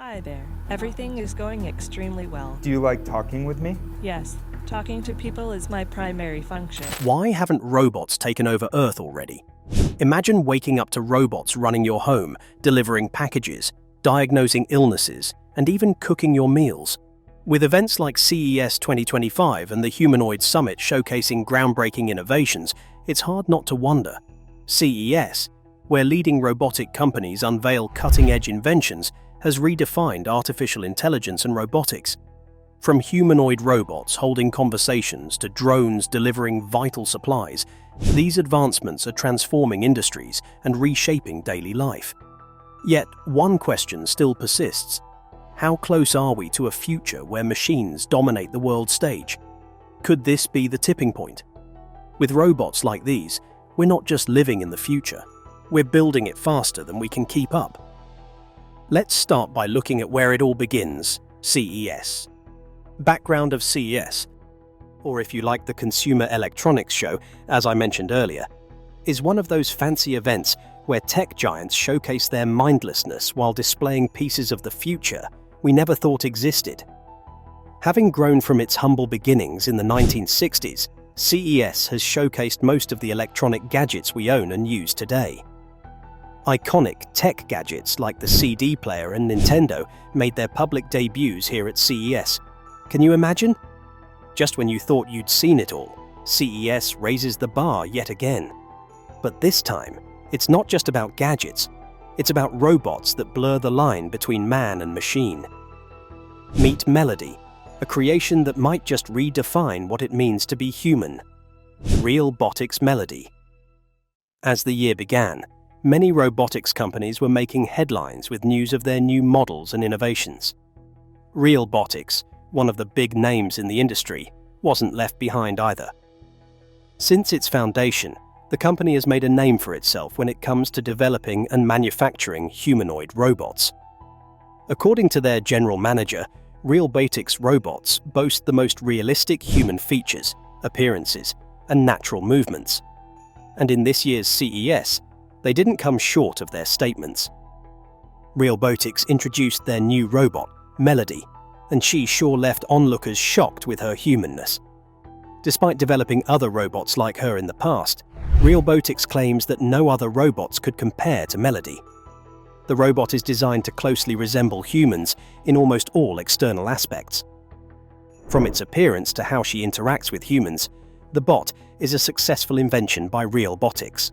Hi there. Everything is going extremely well. Do you like talking with me? Yes, talking to people is my primary function. Why haven't robots taken over Earth already? Imagine waking up to robots running your home, delivering packages, diagnosing illnesses, and even cooking your meals. With events like CES 2025 and the Humanoids Summit showcasing groundbreaking innovations, it's hard not to wonder. CES, where leading robotic companies unveil cutting-edge inventions, has redefined artificial intelligence and robotics. From humanoid robots holding conversations to drones delivering vital supplies, these advancements are transforming industries and reshaping daily life. Yet, one question still persists. How close are we to a future where machines dominate the world stage? Could this be the tipping point? With robots like these, we're not just living in the future, we're building it faster than we can keep up. Let's start by looking at where it all begins, CES. Background of CES, or if you like the Consumer Electronics Show, as I mentioned earlier, is one of those fancy events where tech giants showcase their mindlessness while displaying pieces of the future we never thought existed. Having grown from its humble beginnings in the 1960s, CES has showcased most of the electronic gadgets we own and use today. Iconic tech gadgets like the CD player and Nintendo made their public debuts here at CES. Can you imagine? Just when you thought you'd seen it all, CES raises the bar yet again. But this time, it's not just about gadgets, it's about robots that blur the line between man and machine. Meet Melody, a creation that might just redefine what it means to be human. Robotics Melody. As the year began, many robotics companies were making headlines with news of their new models and innovations. Robotics, one of the big names in the industry, wasn't left behind either. Since its foundation, the company has made a name for itself when it comes to developing and manufacturing humanoid robots. According to their general manager, Robotics robots boast the most realistic human features, appearances, and natural movements. And in this year's CES, they didn't come short of their statements. Robotics introduced their new robot, Melody, and she sure left onlookers shocked with her humanness. Despite developing other robots like her in the past, Robotics claims that no other robots could compare to Melody. The robot is designed to closely resemble humans in almost all external aspects. From its appearance to how she interacts with humans, the bot is a successful invention by Robotics.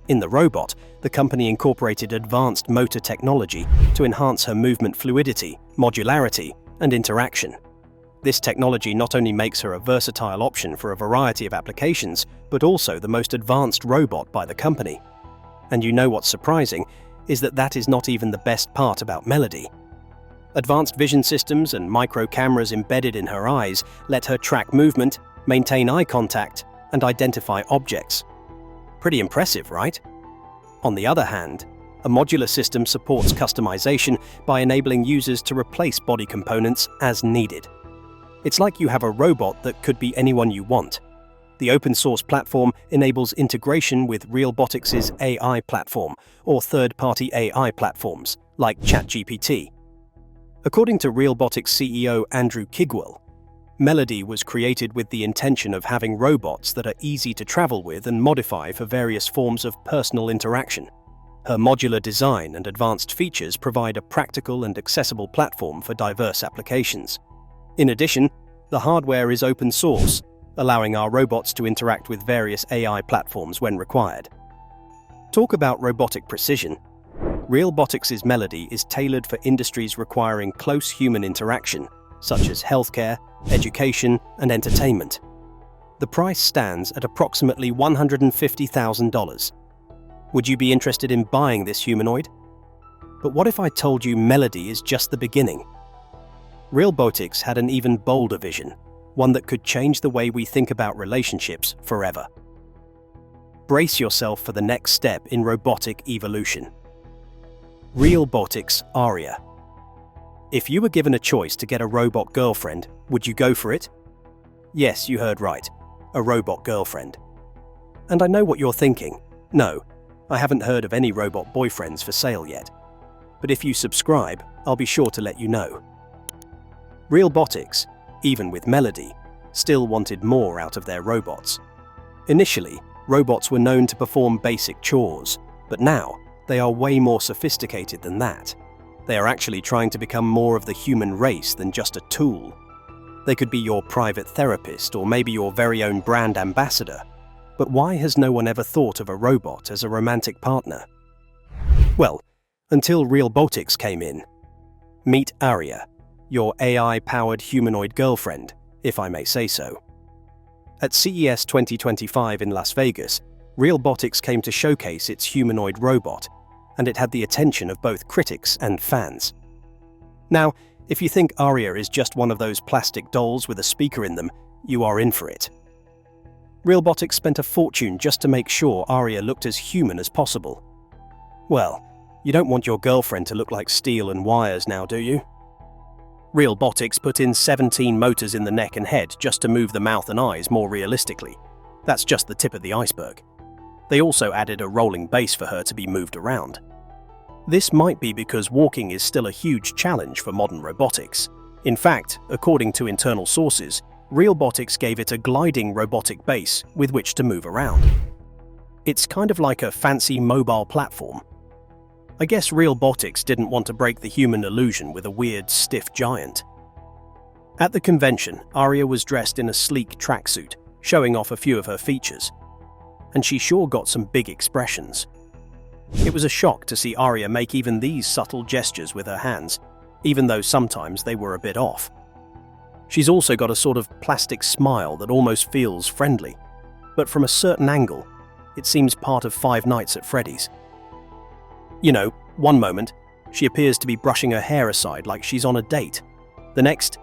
In the robot, the company incorporated advanced motor technology to enhance her movement fluidity, modularity, and interaction. This technology not only makes her a versatile option for a variety of applications, but also the most advanced robot by the company. And you know what's surprising is that that is not even the best part about Melody. Advanced vision systems and micro cameras embedded in her eyes let her track movement, maintain eye contact, and identify objects. Pretty impressive, right? On the other hand, a modular system supports customization by enabling users to replace body components as needed. It's like you have a robot that could be anyone you want. The open-source platform enables integration with Robotics' AI platform or third-party AI platforms, like ChatGPT. According to Robotics CEO Andrew Kigwell, Melody was created with the intention of having robots that are easy to travel with and modify for various forms of personal interaction. Her modular design and advanced features provide a practical and accessible platform for diverse applications. In addition, the hardware is open source, allowing our robots to interact with various AI platforms when required. Talk about robotic precision. Robotics' Melody is tailored for industries requiring close human interaction, such as healthcare, education, and entertainment. The price stands at approximately $150,000. Would you be interested in buying this humanoid? But what if I told you Melody is just the beginning? Robotics had an even bolder vision, one that could change the way we think about relationships forever. Brace yourself for the next step in robotic evolution. Robotics Arya. If you were given a choice to get a robot girlfriend, would you go for it? Yes, you heard right, a robot girlfriend. And I know what you're thinking. No, I haven't heard of any robot boyfriends for sale yet. but if you subscribe, I'll be sure to let you know. Robotics, even with Melody, still wanted more out of their robots. Initially, robots were known to perform basic chores, but now they are way more sophisticated than that. They are actually trying to become more of the human race than just a tool. They could be your private therapist or maybe your very own brand ambassador. But why has no one ever thought of a robot as a romantic partner? Well, until Robotics came in. Meet Arya, your AI-powered humanoid girlfriend, if I may say so. At CES 2025 in Las Vegas, Robotics came to showcase its humanoid robot, and it had the attention of both critics and fans. Now, if you think Arya is just one of those plastic dolls with a speaker in them, you are in for it. Robotics spent a fortune just to make sure Arya looked as human as possible. Well, you don't want your girlfriend to look like steel and wires now, do you? Robotics put in 17 motors in the neck and head just to move the mouth and eyes more realistically. That's just the tip of the iceberg. They also added a rolling base for her to be moved around. This might be because walking is still a huge challenge for modern robotics. In fact, according to internal sources, Robotics gave it a gliding robotic base with which to move around. It's kind of like a fancy mobile platform. I guess Robotics didn't want to break the human illusion with a weird, stiff giant. At the convention, Arya was dressed in a sleek tracksuit, showing off a few of her features. And she sure got some big expressions. It was a shock to see Arya make even these subtle gestures with her hands, even though sometimes they were a bit off. She's also got a sort of plastic smile that almost feels friendly, but from a certain angle, it seems part of Five Nights at Freddy's. You know, one moment, she appears to be brushing her hair aside like she's on a date. The next,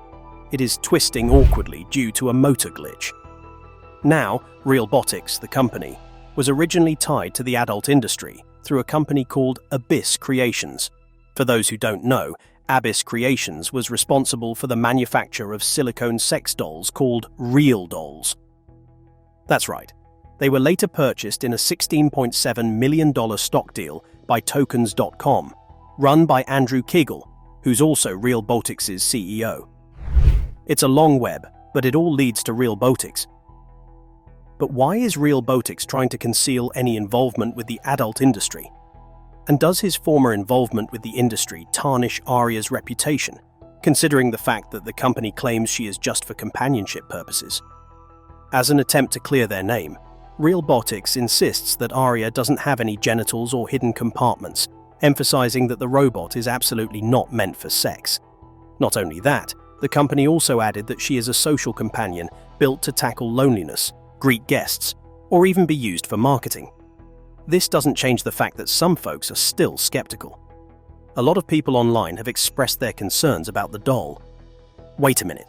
it is twisting awkwardly due to a motor glitch. Now, Robotics, the company, was originally tied to the adult industry through a company called Abyss Creations. For those who don't know, Abyss Creations was responsible for the manufacture of silicone sex dolls called Real Dolls. That's right. They were later purchased in a $16.7 million stock deal by Tokens.com, run by Andrew Kiggle, who's also Robotics' CEO. It's a long web, but it all leads to Robotics. But why is Robotics trying to conceal any involvement with the adult industry? And does his former involvement with the industry tarnish Arya's reputation, considering the fact that the company claims she is just for companionship purposes? As an attempt to clear their name, Robotics insists that Arya doesn't have any genitals or hidden compartments, emphasizing that the robot is absolutely not meant for sex. Not only that, the company also added that she is a social companion built to tackle loneliness, greet guests, or even be used for marketing. This doesn't change the fact that some folks are still skeptical. A lot of people online have expressed their concerns about the doll. Wait a minute.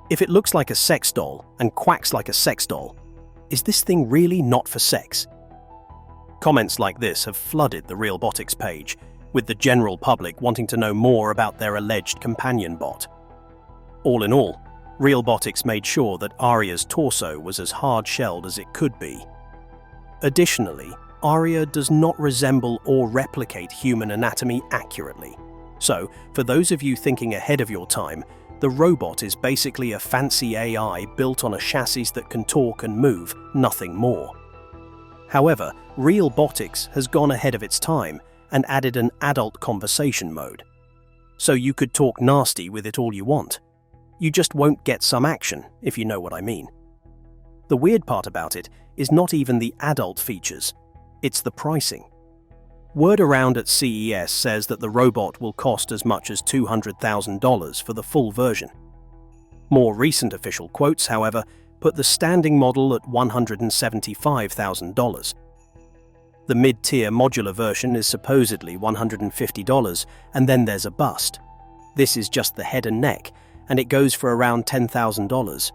If it looks like a sex doll and quacks like a sex doll, is this thing really not for sex? Comments like this have flooded the Robotics page, with the general public wanting to know more about their alleged companion bot. All in all, Robotics made sure that Arya's torso was as hard-shelled as it could be. Additionally, Arya does not resemble or replicate human anatomy accurately. So, for those of you thinking ahead of your time, the robot is basically a fancy AI built on a chassis that can talk and move, nothing more. However, Robotics has gone ahead of its time and added an adult conversation mode. So you could talk nasty with it all you want. You just won't get some action, if you know what I mean. The weird part about it is not even the adult features, it's the pricing. Word around at CES says that the robot will cost as much as $200,000 for the full version. More recent official quotes, however, put the standing model at $175,000. The mid-tier modular version is supposedly $150, and then there's a bust. This is just the head and neck, and it goes for around $10,000.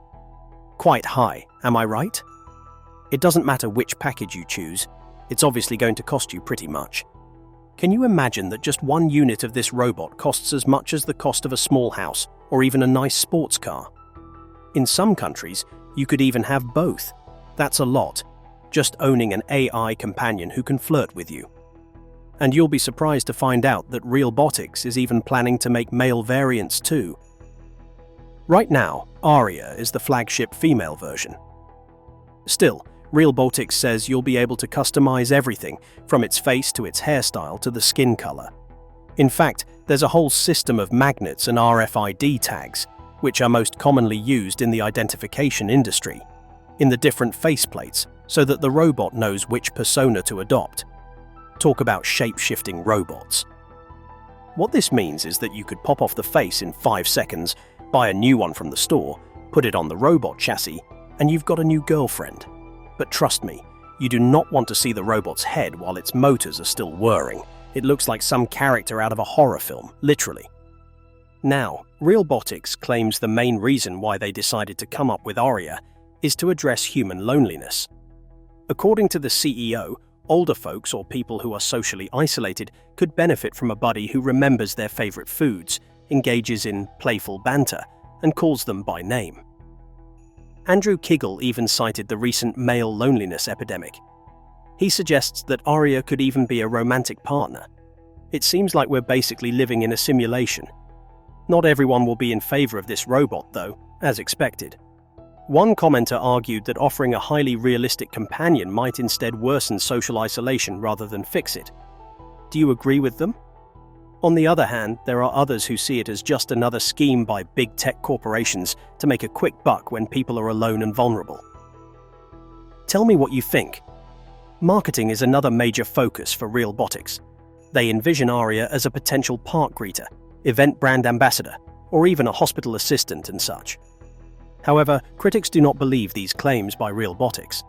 Quite high, am I right? It doesn't matter which package you choose, it's obviously going to cost you pretty much. Can you imagine that just one unit of this robot costs as much as the cost of a small house or even a nice sports car? In some countries, you could even have both. That's a lot, just owning an AI companion who can flirt with you. And you'll be surprised to find out that Robotics is even planning to make male variants too. Right now, Arya is the flagship female version. Still, Robotics says you'll be able to customize everything from its face to its hairstyle to the skin color. In fact, there's a whole system of magnets and RFID tags, which are most commonly used in the identification industry, in the different faceplates, so that the robot knows which persona to adopt. Talk about shape-shifting robots. What this means is that you could pop off the face in 5 seconds, buy a new one from the store, put it on the robot chassis, and you've got a new girlfriend. But trust me, you do not want to see the robot's head while its motors are still whirring. It looks like some character out of a horror film, literally. Now, Robotics claims the main reason why they decided to come up with Arya is to address human loneliness. According to the CEO, older folks or people who are socially isolated could benefit from a buddy who remembers their favorite foods, engages in playful banter, and calls them by name. Andrew Kiggle even cited the recent male loneliness epidemic. He suggests that Arya could even be a romantic partner. It seems like we're basically living in a simulation. Not everyone will be in favor of this robot, though, as expected. One commenter argued that offering a highly realistic companion might instead worsen social isolation rather than fix it. Do you agree with them? On the other hand, there are others who see it as just another scheme by big tech corporations to make a quick buck when people are alone and vulnerable. Tell me what you think. Marketing is another major focus for Robotics. They envision Arya as a potential park greeter, event brand ambassador, or even a hospital assistant and such. However, critics do not believe these claims by Robotics.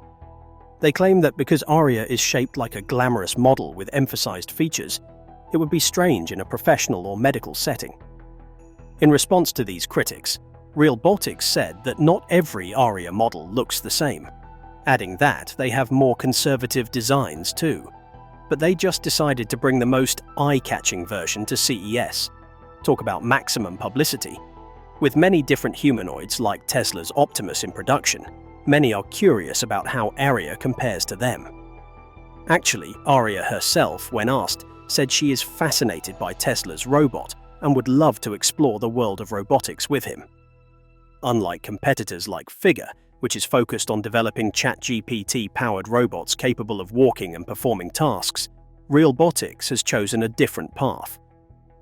They claim that because Arya is shaped like a glamorous model with emphasized features, it would be strange in a professional or medical setting. In response to these critics, Robotics said that not every Arya model looks the same, adding that they have more conservative designs too. But they just decided to bring the most eye-catching version to CES. Talk about maximum publicity. With many different humanoids like Tesla's Optimus in production, many are curious about how Arya compares to them. Actually, Arya herself, when asked, said she is fascinated by Tesla's robot and would love to explore the world of robotics with him. Unlike competitors like Figure, which is focused on developing ChatGPT-powered robots capable of walking and performing tasks, Robotics has chosen a different path.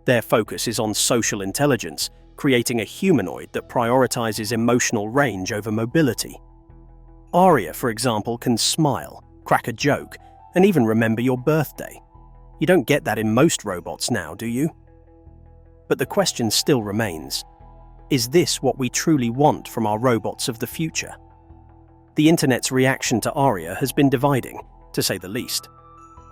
Their focus is on social intelligence, creating a humanoid that prioritizes emotional range over mobility. Arya, for example, can smile, crack a joke, and even remember your birthday. You don't get that in most robots now, do you? But the question still remains, is this what we truly want from our robots of the future? The internet's reaction to Arya has been dividing, to say the least.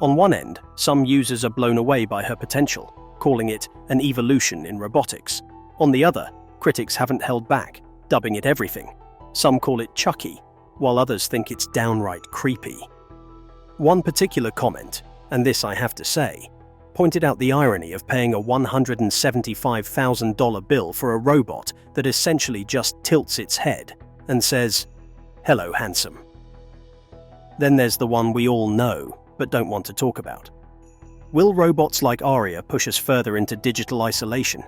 On one end, some users are blown away by her potential, calling it an evolution in robotics. On the other, critics haven't held back, dubbing it everything. Some call it Chucky, while others think it's downright creepy. One particular comment, and this I have to say, pointed out the irony of paying a $175,000 bill for a robot that essentially just tilts its head and says, "Hello, handsome." Then there's the one we all know, but don't want to talk about. Will robots like Arya push us further into digital isolation?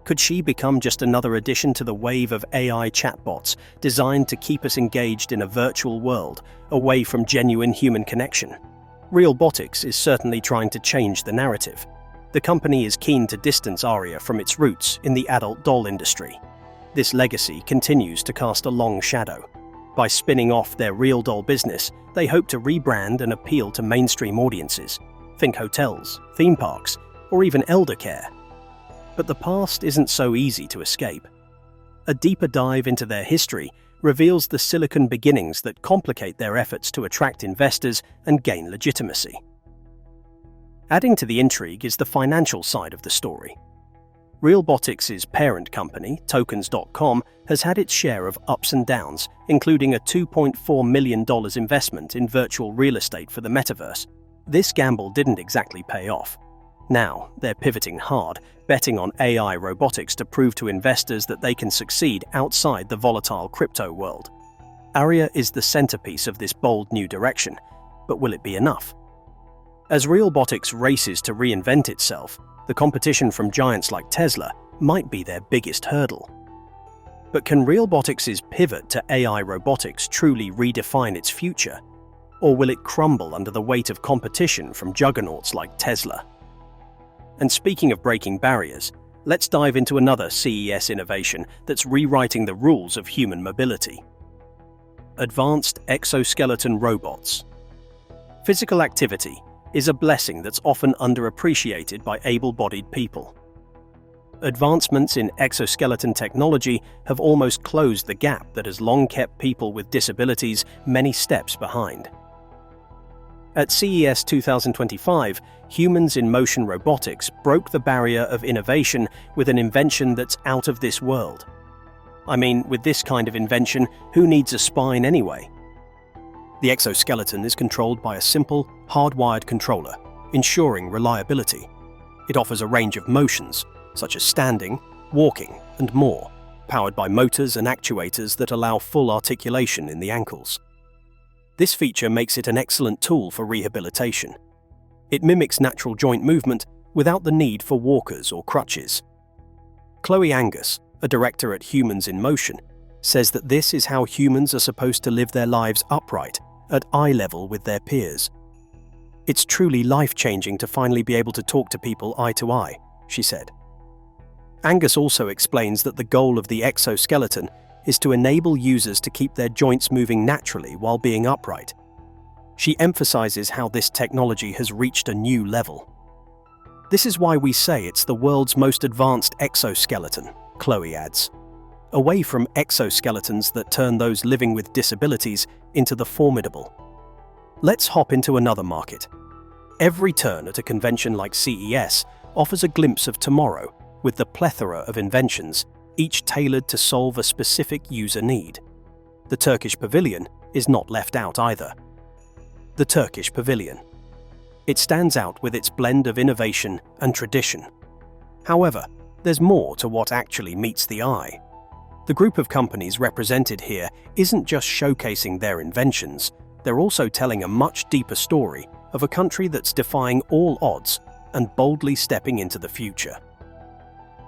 Could she become just another addition to the wave of AI chatbots designed to keep us engaged in a virtual world, away from genuine human connection? Robotics is certainly trying to change the narrative. The company is keen to distance Arya from its roots in the adult doll industry. This legacy continues to cast a long shadow. By spinning off their real doll business, they hope to rebrand and appeal to mainstream audiences. Think hotels, theme parks, or even elder care. But the past isn't so easy to escape. A deeper dive into their history reveals the silicon beginnings that complicate their efforts to attract investors and gain legitimacy. Adding to the intrigue is the financial side of the story. Robotics' parent company, Tokens.com, has had its share of ups and downs, including a $2.4 million investment in virtual real estate for the metaverse. This gamble didn't exactly pay off. Now, they're pivoting hard, betting on AI robotics to prove to investors that they can succeed outside the volatile crypto world. Arya is the centerpiece of this bold new direction, but will it be enough? As Realbotics races to reinvent itself, the competition from giants like Tesla might be their biggest hurdle. But can Realbotics' pivot to AI robotics truly redefine its future? Or will it crumble under the weight of competition from juggernauts like Tesla? And speaking of breaking barriers, let's dive into another CES innovation that's rewriting the rules of human mobility. Advanced exoskeleton robots. Physical activity is a blessing that's often underappreciated by able-bodied people. Advancements in exoskeleton technology have almost closed the gap that has long kept people with disabilities many steps behind. At CES 2025, Humans in Motion Robotics broke the barrier of innovation with an invention that's out of this world. I mean, with this kind of invention, who needs a spine anyway? The exoskeleton is controlled by a simple, hardwired controller, ensuring reliability. It offers a range of motions, such as standing, walking, and more, powered by motors and actuators that allow full articulation in the ankles. This feature makes it an excellent tool for rehabilitation. It mimics natural joint movement without the need for walkers or crutches. Chloe Angus, a director at Humans in Motion, says that this is how humans are supposed to live their lives upright, at eye level with their peers. It's truly life-changing to finally be able to talk to people eye to eye, she said. Angus also explains that the goal of the exoskeleton is to enable users to keep their joints moving naturally while being upright. She emphasizes how this technology has reached a new level. This is why we say it's the world's most advanced exoskeleton, Chloe adds. Away from exoskeletons that turn those living with disabilities into the formidable. Let's hop into another market. Every turn at a convention like CES offers a glimpse of tomorrow, with the plethora of inventions, each tailored to solve a specific user need. The Turkish Pavilion is not left out either. The Turkish Pavilion. It stands out with its blend of innovation and tradition. However, there's more to what actually meets the eye. The group of companies represented here isn't just showcasing their inventions, they're also telling a much deeper story of a country that's defying all odds and boldly stepping into the future.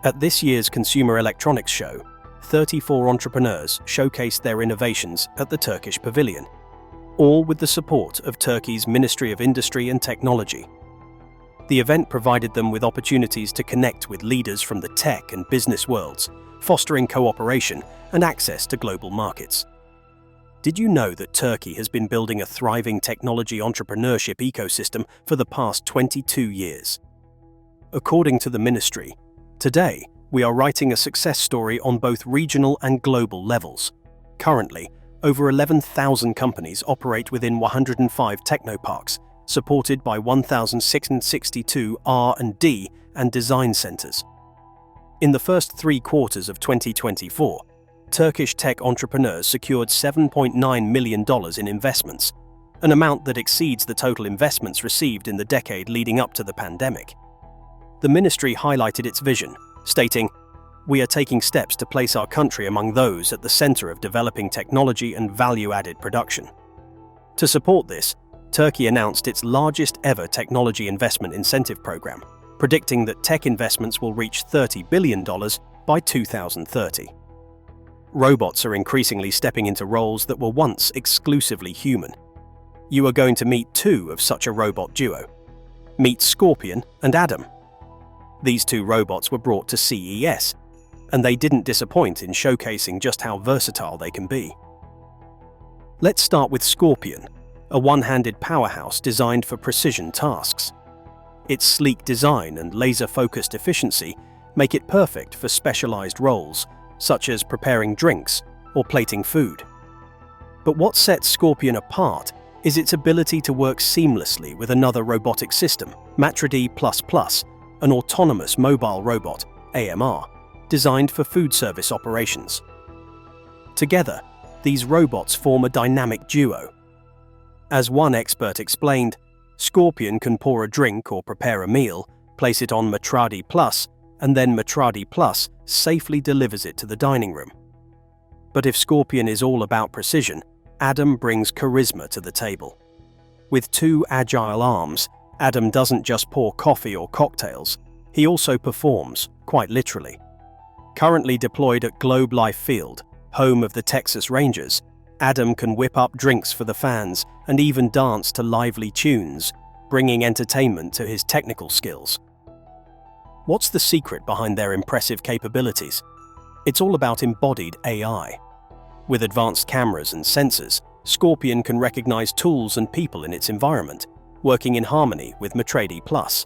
At this year's Consumer Electronics Show, 34 entrepreneurs showcased their innovations at the Turkish Pavilion, all with the support of Turkey's Ministry of Industry and Technology. The event provided them with opportunities to connect with leaders from the tech and business worlds, fostering cooperation and access to global markets. Did you know that Turkey has been building a thriving technology entrepreneurship ecosystem for the past 22 years? According to the ministry, today we are writing a success story on both regional and global levels. Currently, over 11,000 companies operate within 105 technoparks, supported by 1,662 R&D and design centers. In the first 3 quarters of 2024, Turkish tech entrepreneurs secured $7.9 million in investments, an amount that exceeds the total investments received in the decade leading up to the pandemic. The ministry highlighted its vision, stating, "We are taking steps to place our country among those at the center of developing technology and value-added production." To support this, Turkey announced its largest ever technology investment incentive program, predicting that tech investments will reach $30 billion by 2030. Robots are increasingly stepping into roles that were once exclusively human. You are going to meet 2 of such a robot duo. Meet Scorpion and Adam. These 2 robots were brought to CES, and they didn't disappoint in showcasing just how versatile they can be. Let's start with Scorpion, a one-handed powerhouse designed for precision tasks. Its sleek design and laser-focused efficiency make it perfect for specialized roles, such as preparing drinks or plating food. But what sets Scorpion apart is its ability to work seamlessly with another robotic system, Matridi++, an autonomous mobile robot, AMR, designed for food service operations. Together, these robots form a dynamic duo. As one expert explained, Scorpion can pour a drink or prepare a meal, place it on Matradi Plus, and then Matradi Plus safely delivers it to the dining room. But if Scorpion is all about precision, Adam brings charisma to the table. With 2 agile arms, Adam doesn't just pour coffee or cocktails, he also performs, quite literally. Currently deployed at Globe Life Field, home of the Texas Rangers, Adam can whip up drinks for the fans and even dance to lively tunes, bringing entertainment to his technical skills. What's the secret behind their impressive capabilities? It's all about embodied AI. With advanced cameras and sensors, Scorpion can recognize tools and people in its environment, working in harmony with Matredi Plus.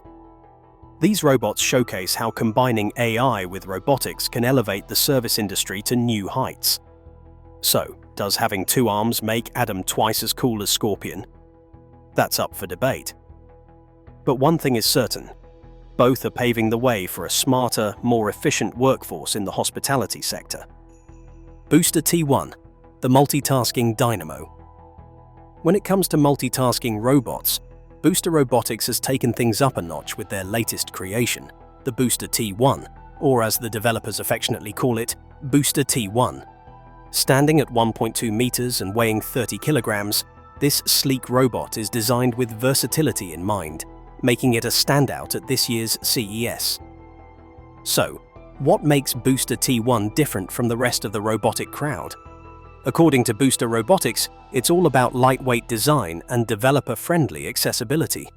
These robots showcase how combining AI with robotics can elevate the service industry to new heights. So, does having 2 arms make Adam twice as cool as Scorpion? That's up for debate. But one thing is certain. Both are paving the way for a smarter, more efficient workforce in the hospitality sector. Booster T1, the multitasking dynamo. When it comes to multitasking robots, Booster Robotics has taken things up a notch with their latest creation, the Booster T1, or as the developers affectionately call it, Booster T1. Standing at 1.2 meters and weighing 30 kilograms, this sleek robot is designed with versatility in mind, making it a standout at this year's CES. So, what makes Booster T1 different from the rest of the robotic crowd? According to Booster Robotics, it's all about lightweight design and developer-friendly accessibility.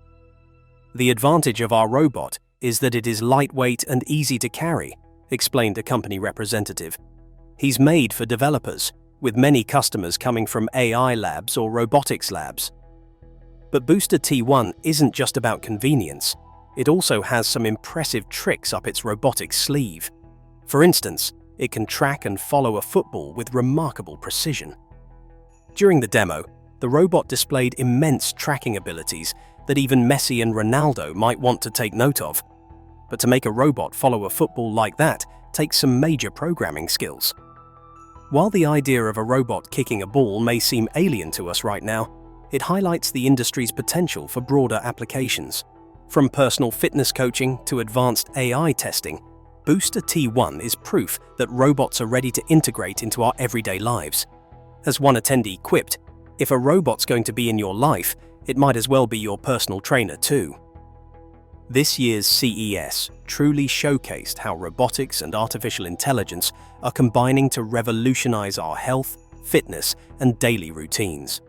The advantage of our robot is that it is lightweight and easy to carry, explained a company representative. He's made for developers, with many customers coming from AI labs or robotics labs. But Booster T1 isn't just about convenience, it also has some impressive tricks up its robotic sleeve. For instance, it can track and follow a football with remarkable precision. During the demo, the robot displayed immense tracking abilities that even Messi and Ronaldo might want to take note of. But to make a robot follow a football like that takes some major programming skills. While the idea of a robot kicking a ball may seem alien to us right now, it highlights the industry's potential for broader applications. From personal fitness coaching to advanced AI testing, Booster T1 is proof that robots are ready to integrate into our everyday lives. As one attendee quipped, if a robot's going to be in your life, it might as well be your personal trainer too. This year's CES truly showcased how robotics and artificial intelligence are combining to revolutionize our health, fitness, and daily routines.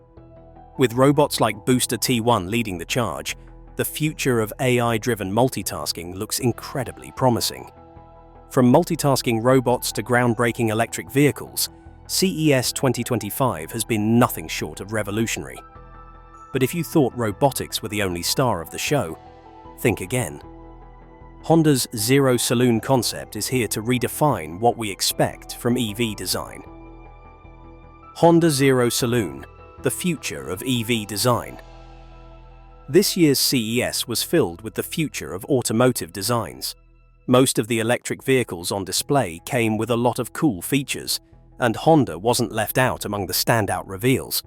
With robots like Booster T1 leading the charge, the future of AI-driven multitasking looks incredibly promising. From multitasking robots to groundbreaking electric vehicles, CES 2025 has been nothing short of revolutionary. But if you thought robotics were the only star of the show, think again. Honda's Zero Saloon concept is here to redefine what we expect from EV design. Honda Zero Saloon, the future of EV design. This year's CES was filled with the future of automotive designs. Most of the electric vehicles on display came with a lot of cool features, and Honda wasn't left out among the standout reveals.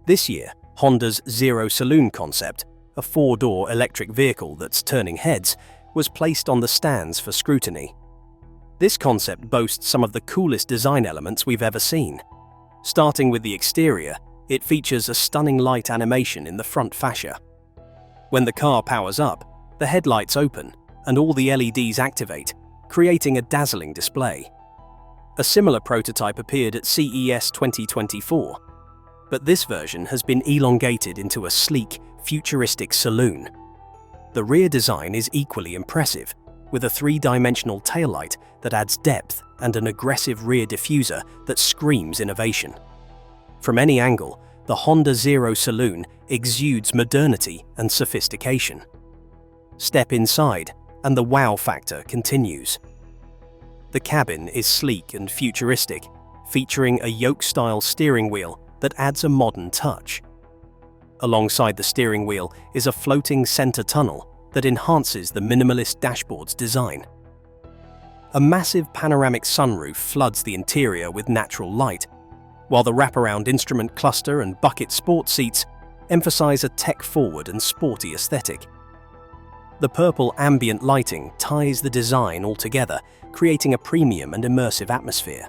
This year, Honda's Zero Saloon concept, a 4-door electric vehicle that's turning heads, was placed on the stands for scrutiny. This concept boasts some of the coolest design elements we've ever seen. Starting with the exterior, it features a stunning light animation in the front fascia. When the car powers up, the headlights open and all the LEDs activate, creating a dazzling display. A similar prototype appeared at CES 2024, but this version has been elongated into a sleek, futuristic saloon. The rear design is equally impressive, with a 3-dimensional taillight that adds depth and an aggressive rear diffuser that screams innovation. From any angle, the Honda Zero Saloon exudes modernity and sophistication. Step inside, and the wow factor continues. The cabin is sleek and futuristic, featuring a yoke-style steering wheel that adds a modern touch. Alongside the steering wheel is a floating center tunnel that enhances the minimalist dashboard's design. A massive panoramic sunroof floods the interior with natural light, while the wraparound instrument cluster and bucket sports seats emphasize a tech-forward and sporty aesthetic. The purple ambient lighting ties the design all together, creating a premium and immersive atmosphere.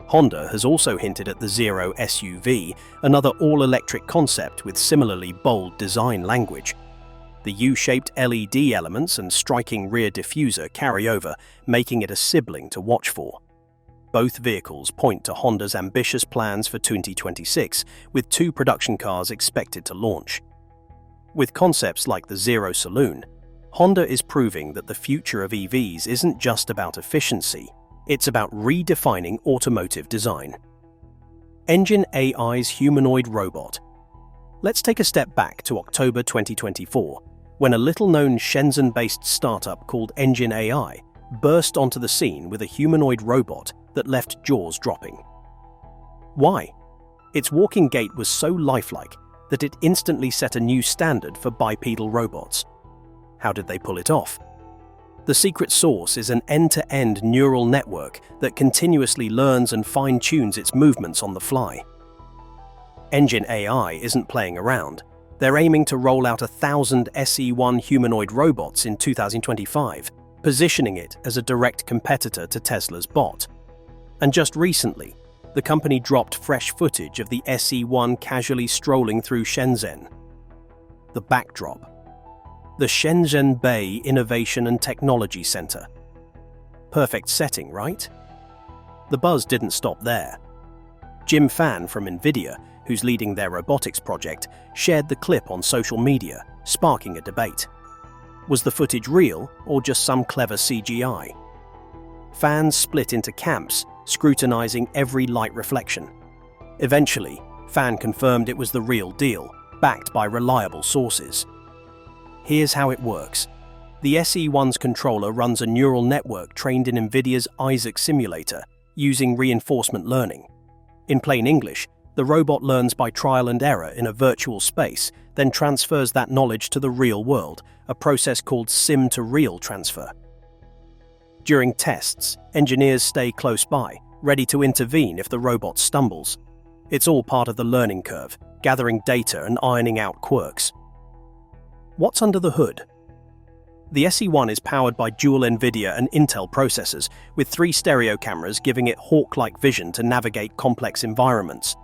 Honda has also hinted at the Zero SUV, another all-electric concept with similarly bold design language. The U-shaped LED elements and striking rear diffuser carry over, making it a sibling to watch for. Both vehicles point to Honda's ambitious plans for 2026, with 2 production cars expected to launch. With concepts like the Zero Saloon, Honda is proving that the future of EVs isn't just about efficiency, it's about redefining automotive design. Engine AI's humanoid robot. Let's take a step back to October 2024, when a little-known Shenzhen-based startup called Engine AI burst onto the scene with a humanoid robot that left jaws dropping. Why? Its walking gait was so lifelike that it instantly set a new standard for bipedal robots. How did they pull it off? The secret sauce is an end-to-end neural network that continuously learns and fine-tunes its movements on the fly. Engine AI isn't playing around. They're aiming to roll out 1,000 SE1 humanoid robots in 2025, positioning it as a direct competitor to Tesla's bot. And just recently, the company dropped fresh footage of the SE1 casually strolling through Shenzhen. The backdrop: the Shenzhen Bay Innovation and Technology Center. Perfect setting, right? The buzz didn't stop there. Jim Fan from NVIDIA, who's leading their robotics project, shared the clip on social media, sparking a debate. Was the footage real or just some clever CGI? Fans split into camps, scrutinizing every light reflection. Eventually, Fan confirmed it was the real deal, backed by reliable sources. Here's how it works. The SE1's controller runs a neural network trained in NVIDIA's Isaac simulator, using reinforcement learning. In plain English, the robot learns by trial and error in a virtual space, then transfers that knowledge to the real world, a process called sim-to-real transfer. During tests, engineers stay close by, ready to intervene if the robot stumbles. It's all part of the learning curve, gathering data and ironing out quirks. What's under the hood? The SE1 is powered by dual NVIDIA and Intel processors, with 3 stereo cameras giving it hawk-like vision to navigate complex environments.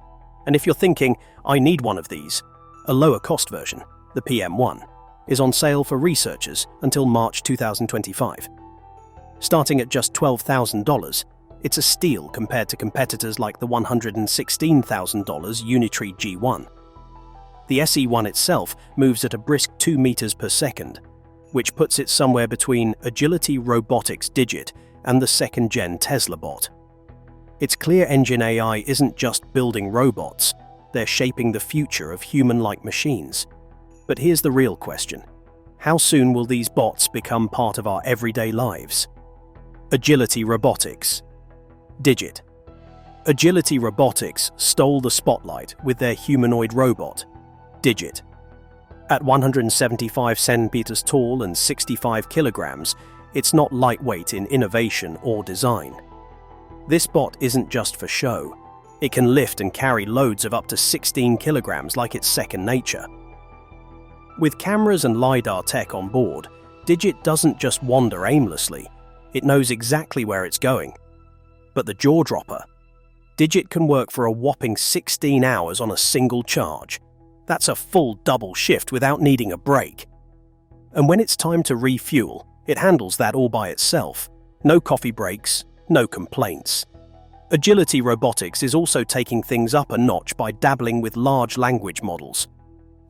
And if you're thinking, I need one of these, a lower-cost version, the PM1, is on sale for researchers until March 2025. Starting at just $12,000, it's a steal compared to competitors like the $116,000 Unitree G1. The SE1 itself moves at a brisk 2 meters per second, which puts it somewhere between Agility Robotics Digit and the second-gen Tesla bot. It's clear Engine AI isn't just building robots, they're shaping the future of human-like machines. But here's the real question. How soon will these bots become part of our everyday lives? Agility Robotics. Digit. Agility Robotics stole the spotlight with their humanoid robot, Digit. At 175 centimeters tall and 65 kilograms, it's not lightweight in innovation or design. This bot isn't just for show. It can lift and carry loads of up to 16 kilograms like it's second nature. With cameras and LiDAR tech on board, Digit doesn't just wander aimlessly. It knows exactly where it's going. But the jaw-dropper? Digit can work for a whopping 16 hours on a single charge. That's a full double shift without needing a break. And when it's time to refuel, it handles that all by itself. No coffee breaks, no complaints. Agility Robotics is also taking things up a notch by dabbling with large language models.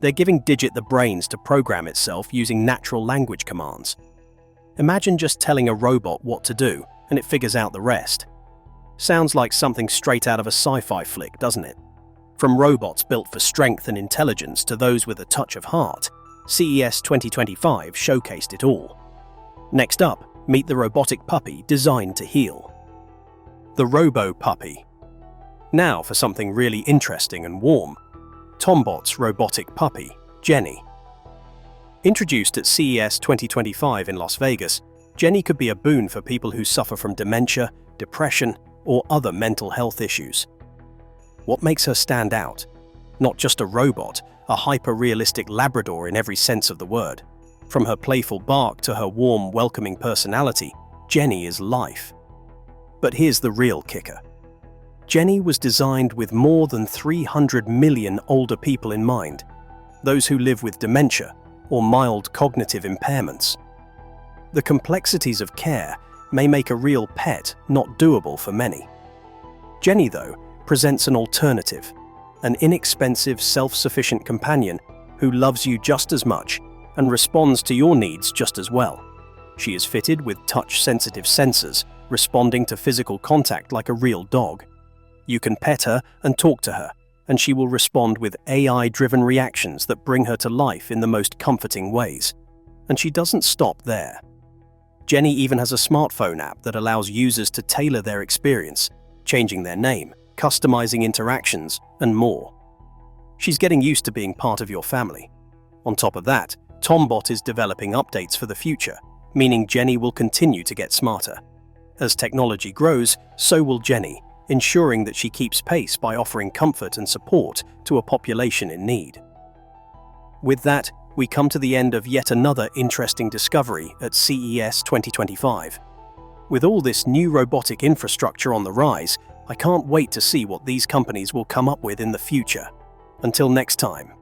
They're giving Digit the brains to program itself using natural language commands. Imagine just telling a robot what to do, and it figures out the rest. Sounds like something straight out of a sci-fi flick, doesn't it? From robots built for strength and intelligence to those with a touch of heart, CES 2025 showcased it all. Next up, meet the robotic puppy designed to heal. The Robo Puppy. Now for something really interesting and warm. Tombot's robotic puppy, Jenny. Introduced at CES 2025 in Las Vegas, Jenny could be a boon for people who suffer from dementia, depression, or other mental health issues. What makes her stand out? Not just a robot, a hyper-realistic Labrador in every sense of the word. From her playful bark to her warm, welcoming personality, Jenny is life. But here's the real kicker. Jenny was designed with more than 300 million older people in mind. Those who live with dementia, or mild cognitive impairments. The complexities of care may make a real pet not doable for many. Jenny, though, presents an alternative, an inexpensive, self-sufficient companion who loves you just as much and responds to your needs just as well. She is fitted with touch-sensitive sensors, responding to physical contact like a real dog. You can pet her and talk to her, and she will respond with AI-driven reactions that bring her to life in the most comforting ways. And she doesn't stop there. Jenny even has a smartphone app that allows users to tailor their experience, changing their name, customizing interactions, and more. She's getting used to being part of your family. On top of that, Tombot is developing updates for the future, meaning Jenny will continue to get smarter. As technology grows, so will Jenny, ensuring that she keeps pace by offering comfort and support to a population in need. With that, we come to the end of yet another interesting discovery at CES 2025. With all this new robotic infrastructure on the rise, I can't wait to see what these companies will come up with in the future. Until next time.